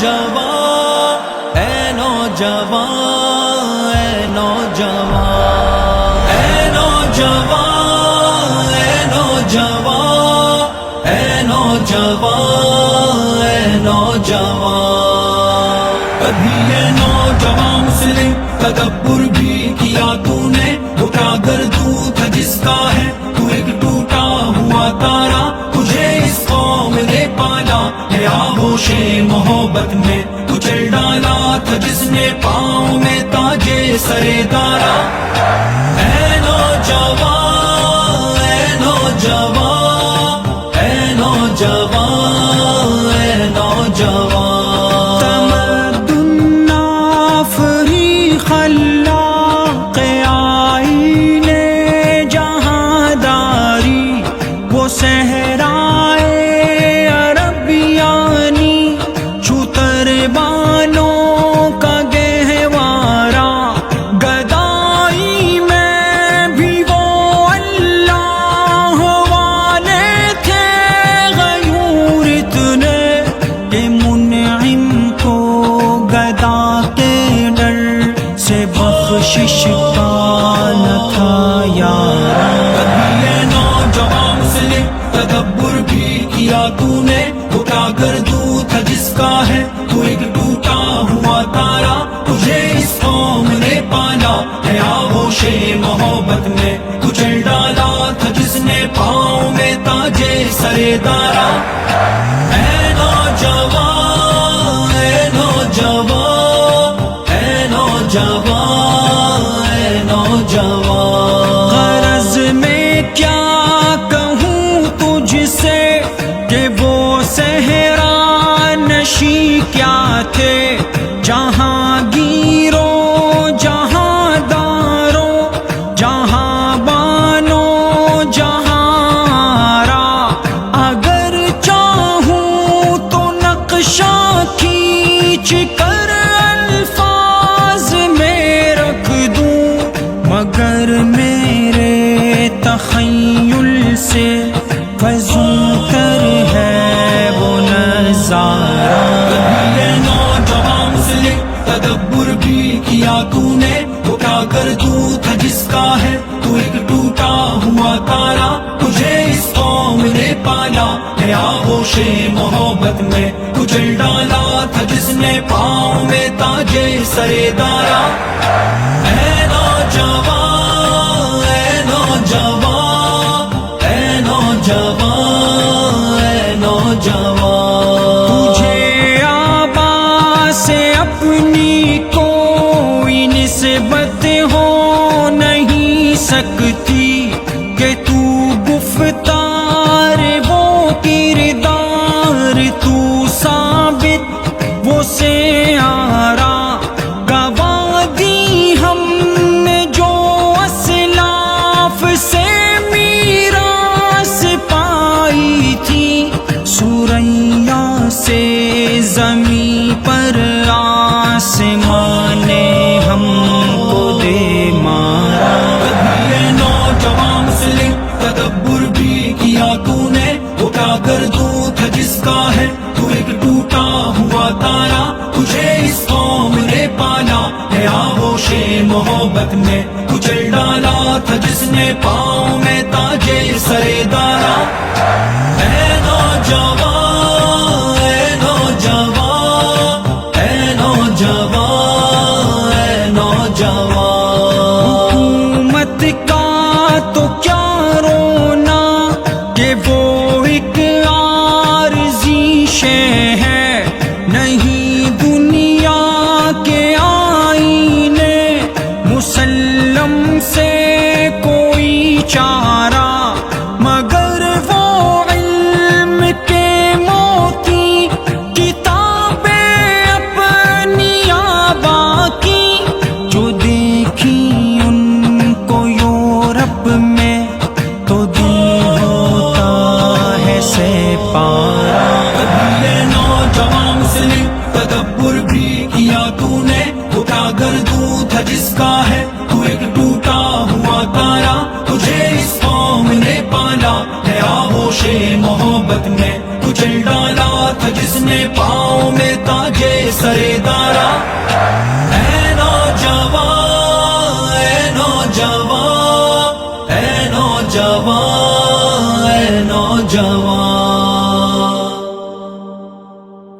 نوجوان اے نوجوان اے نوجوان اے نوجوان اے نوجوان اے نوجوان اے نوجوان کبھی یہ نوجوان مسلم تدبر بھی کیا تو نے اجاگر تو تھا جس کا ہے تو ایک ٹوٹا ہوا تارا تجھے اس قوم نے پالا ہے آغوش محبت میں کچل ڈالا تھا جس نے پاؤں میں تاجے سرے دارا اے نوجوان اے نوجوان اے نوجوان اے نوجوان بخشش کا نہ تھا یار کبھی یہ نوجوان مسلم تدبر بھی کیا تو نے اجاگر تو تھا جس کا ہے تو ایک ٹوٹا ہوا تارا تجھے اس قوم نے پالا ہے آغوش محبت میں کچل ڈالا تھا جس نے پاؤں میں تاجے سرے دارا اے نوجوان اے نوجوان اے نوجوان غرض میں کیا کہوں تجھ سے کہ وہ صحرا نشی کیا تھے جہاں گیرو جہاں دارو جہاں بانو جہاں را اگر چاہوں تو نقشہ کھینچ کر الفاظ میں رکھ دوں مگر میرے تخیل سے فزوں تر ہے وہ نظارہ کبھی یہ نوجوان مسلم تدبر بھی کیا تو نے اجاگر تو تھا جس کا ہے تو ایک ٹوٹا ہوا تارا تجھے اس قوم نے پالا ہے آغوش محبت میں کچل ڈالا تھا جس نے پاؤں میں تاجے سرے دارا اے نوجوان اے نوجوان اے نوجوان اے نوجوان تجھے آبا سے اپنی کوئی نسبت ہو نہیں سکتی کہ تو گفتار وہ کردار تو ثابت وہ سے آرا گواہ دی ہم نے جو اسلاف سے میراث پائی تھی سوریا سے زمین پر آسمان نے ہم کو دے مارا کبھی یہ نوجوان مسلم تدبر بھی کیا تو نے اجاگر تو تھا جس کا ہے تو ایک ٹوٹا ہوا تارا تجھے اس قوم نے پالا ہے آغوش محبت میں کچل ڈالا تھا جس نے پاؤں میں تاجے سرے دارا اے نوجوان اے نوجوان اے نوجوان اے نوجوان حکومت کا تو کیا رونا کہ وہ ایک عارضی شے ہے نہیں دنیا کے آئینے مسلم سے کوئی چارہ مگر وہ علم کے موتی کتابیں اپنی آبا کی جو دیکھی ان کو یورپ میں تو دل ہوتا ہے سے پارا کبھی یہ نوجوان مسلم تدبر بھی کیا تو نے اجاگر تو تھا جس کا ہے تو ایک ٹوٹا ہوا تارا تجھے اس قوم نے پالا ہے آغوش محبت میں کچل ڈالا تھا جس نے پاؤں میں تاجے سرے دارا. اے نوجوان اے نوجوان اے نوجوان اے نوجوان.